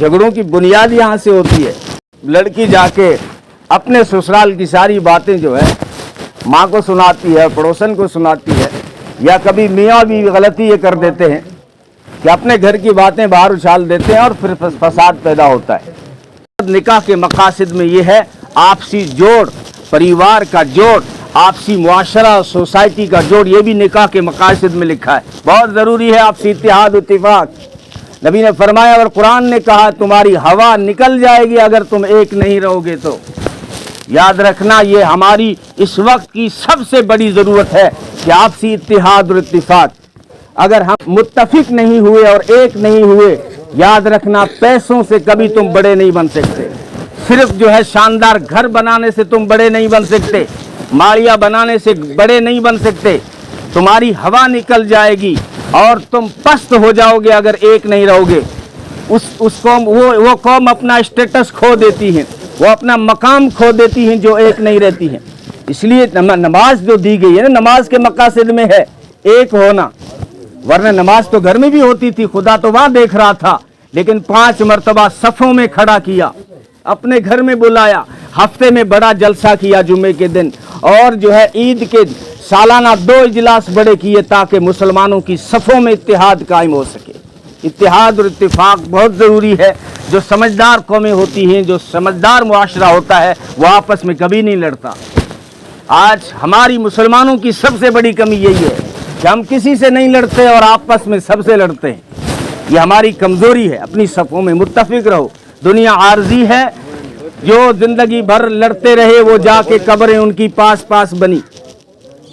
झगड़ों की बुनियाद यहाँ से होती है। लड़की जाके अपने ससुराल की सारी बातें जो है माँ को सुनाती है, पड़ोसन को सुनाती है, या कभी मियाँ भी गलती ये कर देते हैं कि अपने घर की बातें बाहर उछाल देते हैं और फिर फसाद पैदा होता है। निकाह के मकासद में ये है आपसी जोड़, परिवार का जोड़, आपसी मुआशरा, सोसाइटी का जोड़, ये भी निकाह के मकासद में लिखा है। बहुत ज़रूरी है आपसी इत्तेहाद इत्तिफाक। नबी ने फरमाया और कुरान ने कहा तुम्हारी हवा निकल जाएगी अगर तुम एक नहीं रहोगे तो। याद रखना ये हमारी इस वक्त की सबसे बड़ी ज़रूरत है कि आपसी इत्तेहाद और इत्तिफाक। अगर हम मुत्तफिक नहीं हुए और एक नहीं हुए, याद रखना पैसों से कभी तुम बड़े नहीं बन सकते। सिर्फ जो है शानदार घर बनाने से तुम बड़े नहीं बन सकते, माड़िया बनाने से बड़े नहीं बन सकते। तुम्हारी हवा निकल जाएगी और तुम पस्त हो जाओगे अगर एक नहीं रहोगे। उस कौम वो कौम अपना स्टेटस खो देती है, वो अपना मकाम खो देती हैं जो एक नहीं रहती हैं। इसलिए नमाज जो दी गई है ना, नमाज के मकासद में है एक होना, वरना नमाज तो घर में भी होती थी, खुदा तो वहाँ देख रहा था, लेकिन 5 मरतबा सफ़ों में खड़ा किया, अपने घर में बुलाया, हफ्ते में बड़ा जलसा किया जुम्मे के दिन, और जो है ईद के सालाना 2 इजलास बड़े किए ताकि मुसलमानों की सफ़ों में इत्तेहाद कायम हो सके। इत्तेहाद और इत्तिफाक बहुत ज़रूरी है। जो समझदार कौमें होती हैं, जो समझदार मुआशरा होता है, वो आपस में कभी नहीं लड़ता। आज हमारी मुसलमानों की सबसे बड़ी कमी यही है कि हम किसी से नहीं लड़ते और आपस में सबसे लड़ते हैं। ये हमारी कमज़ोरी है। अपनी सफ़ों में मुत्तफिक रहो। दुनिया आर्जी है, जो ज़िंदगी भर लड़ते रहे वो जाके कब्रें उनकी पास पास बनी,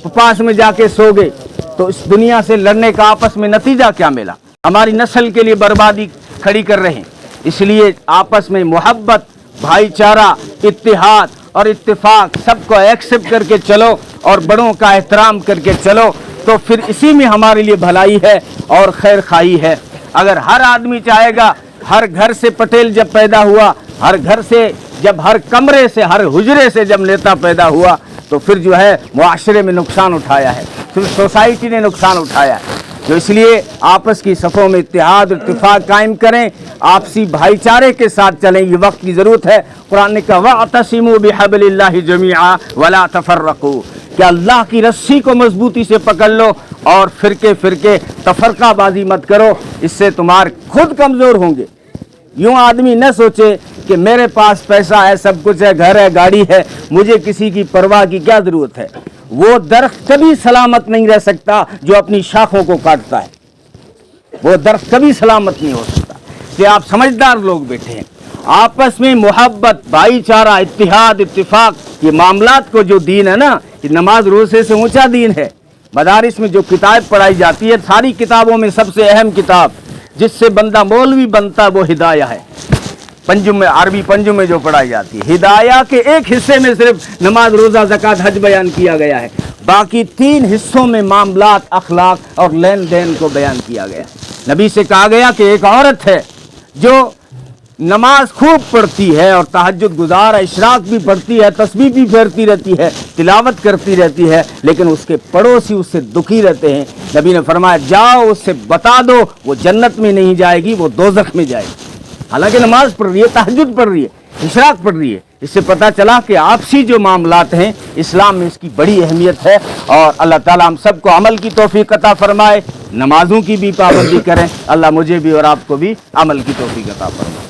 पास में जाके सो गए। तो इस दुनिया से लड़ने का आपस में नतीजा क्या मिला? हमारी नस्ल के लिए बर्बादी खड़ी कर रहे हैं। इसलिए आपस में मोहब्बत, भाईचारा, इत्तेहाद और इत्तेफाक सबको एक्सेप्ट करके चलो और बड़ों का एहतराम करके चलो, तो फिर इसी में हमारे लिए भलाई है और खैर खाई है। अगर हर आदमी चाहेगा, हर घर से पटेल जब पैदा हुआ, हर घर से जब हर कमरे से हर हुजरे से जब नेता पैदा हुआ, तो फिर जो है मुआशरे में नुकसान उठाया है, फिर सोसाइटी ने नुकसान उठाया है। तो इसलिए आपस की सफ़ों में इत्तेहाद इत्तिफाक कायम करें, आपसी भाईचारे के साथ चलें, ये वक्त की ज़रूरत है। कुरान ने कहा वअतसिमू बिहब्लिल्लाहि जमीआ वला तफर्रकू, कि अल्लाह की रस्सी को मजबूती से पकड़ लो और फिरके तफरकाबाजी मत करो, इससे तुम्हारे खुद कमज़ोर होंगे। यूँ आदमी न सोचे कि मेरे पास पैसा है, सब कुछ है, घर है, गाड़ी है, मुझे किसी की परवाह की क्या ज़रूरत है। वो दरख्त कभी सलामत नहीं रह सकता जो अपनी शाखों को काटता है, वो दरख्त कभी सलामत नहीं हो सकता। कि आप समझदार लोग बैठे हैं, आपस में मोहब्बत, भाईचारा, इत्तिहाद, इत्तिफाक, ये मामलात को जो दीन है ना, ये नमाज रोज़े से ऊंचा दीन है। मदारिस में जो किताब पढ़ाई जाती है, सारी किताबों में सबसे अहम किताब जिससे बंदा मौलवी बनता है वो हिदाया है। पंजुम में, अरबी पंजुम में जो पढ़ाई जाती है, हिदाया के एक हिस्से में सिर्फ नमाज, रोज़ा, ज़कात, हज बयान किया गया है, बाकी 3 हिस्सों में मामलात, अखलाक और लेन देन को बयान किया गया है। नबी से कहा गया कि एक औरत है जो नमाज खूब पढ़ती है और तहज्जुद गुजार है, इशराक भी पढ़ती है, तस्बीह भी फेरती रहती है, तिलावत करती रहती है, लेकिन उसके पड़ोसी उससे दुखी रहते हैं। नबी ने फरमाया जाओ उससे बता दो वो जन्नत में नहीं जाएगी, वो दोज़ख में जाएगी। हालांकि नमाज पढ़ रही है, तहज्जुद पढ़ रही है, इशराक पढ़ रही है। इससे पता चला कि आपसी जो मामलात हैं इस्लाम में इसकी बड़ी अहमियत है। और अल्लाह ताला हम सबको अमल की तौफीक अता फरमाए, नमाजों की भी पाबंदी करें। अल्लाह मुझे भी और आपको भी अमल की तौफीक अता फरमाए।